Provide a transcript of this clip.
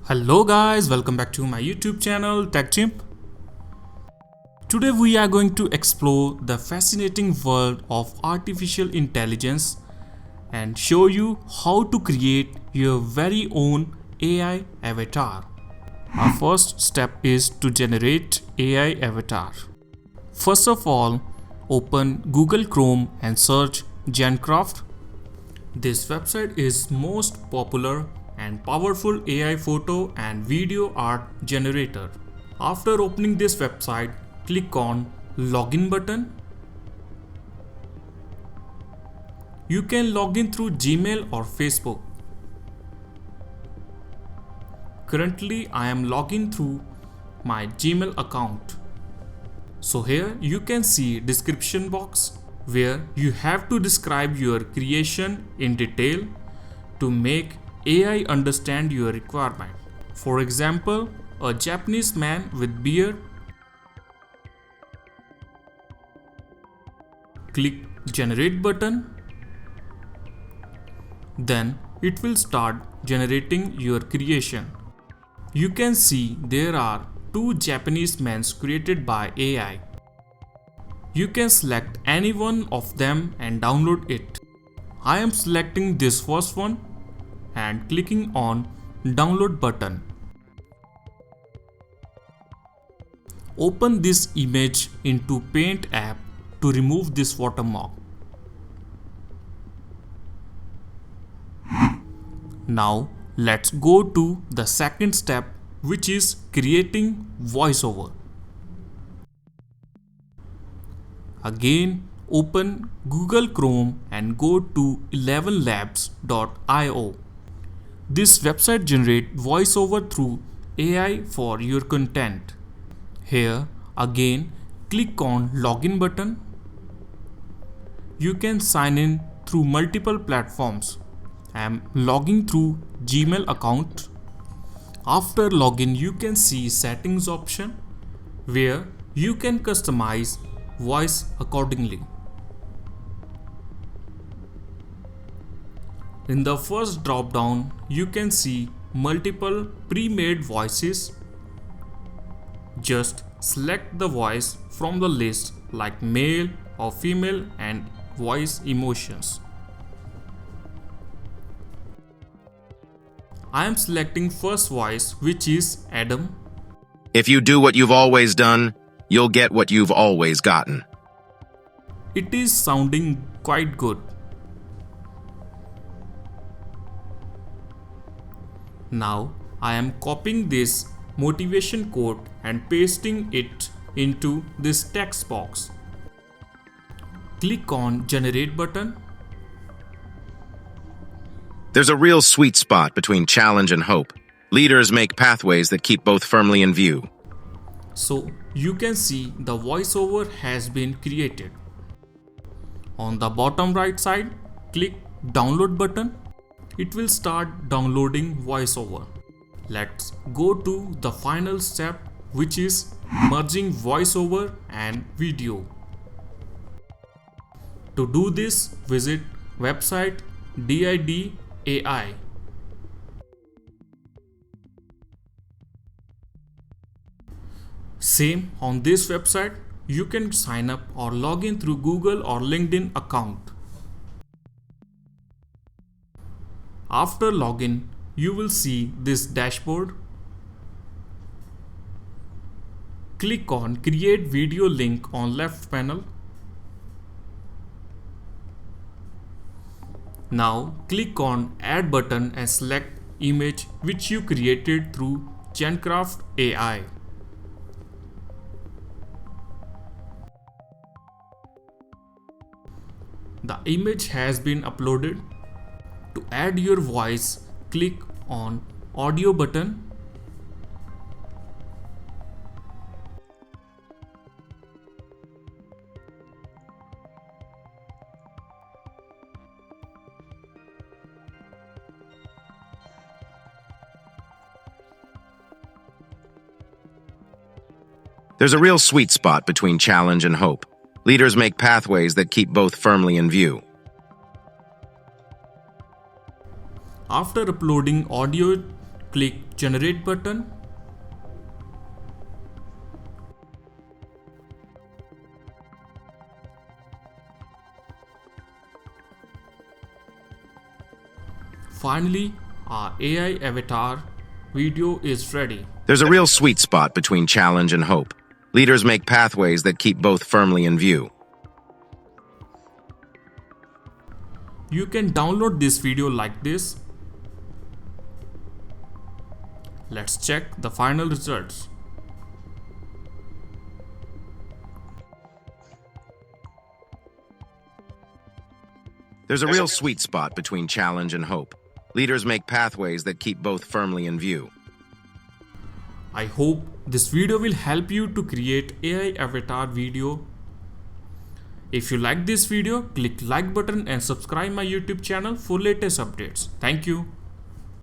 Hello guys, welcome back to my YouTube channel TechChimp. Today we are going to explore the fascinating world of artificial intelligence and show you how to create your very own AI avatar. Our first step is to generate AI avatar. First of all, open Google Chrome and search Gencraft. This website is most popular and powerful AI photo and video art generator. After opening this website, click on Login button. You can log in through Gmail or Facebook. Currently, I am logging through my Gmail account. So here you can see description box where you have to describe your creation in detail to make AI understand your requirement. For example, a Japanese man with beard. Click Generate button. Then it will start generating your creation. You can see there are two Japanese men created by AI. You can select any one of them and download it. I am selecting this first one and clicking on Download button. Open this image into Paint app to remove this watermark. Now let's go to the second step, which is creating voiceover. Again, open Google Chrome and go to 11labs.io. This website generates voiceover through AI for your content. Here again, click on Login button. You can sign in through multiple platforms. I am logging through Gmail account. After login, you can see settings option where you can customize voice accordingly. In the first drop down, you can see multiple pre-made voices. Just select the voice from the list like male or female and voice emotions. I am selecting first voice, which is Adam. If you do what you've always done, you'll get what you've always gotten. It is sounding quite good. Now I am copying this motivation quote and pasting it into this text box. Click on Generate button. There's a real sweet spot between challenge and hope. Leaders make pathways that keep both firmly in view. So you can see the voiceover has been created. On the bottom right side, click Download button. It will start downloading voiceover. Let's go to the final step, which is merging voiceover and video. To do this, visit website DID AI. Same on this website, you can sign up or log in through Google or LinkedIn account. After login, you will see this dashboard. Click on Create Video link on left panel. Now click on Add button and select image which you created through Gencraft AI. The image has been uploaded. To add your voice, click on Audio button. There's a real sweet spot between challenge and hope. Leaders make pathways that keep both firmly in view. After uploading audio, click generate button. Finally, our AI avatar video is ready. There's a real sweet spot between challenge and hope. Leaders make pathways that keep both firmly in view. You can download this video like this. Let's check the final results. There's a real sweet spot between challenge and hope. Leaders make pathways that keep both firmly in view. I hope this video will help you to create AI avatar video. If you like this video, click like button and subscribe my YouTube channel for latest updates. Thank you.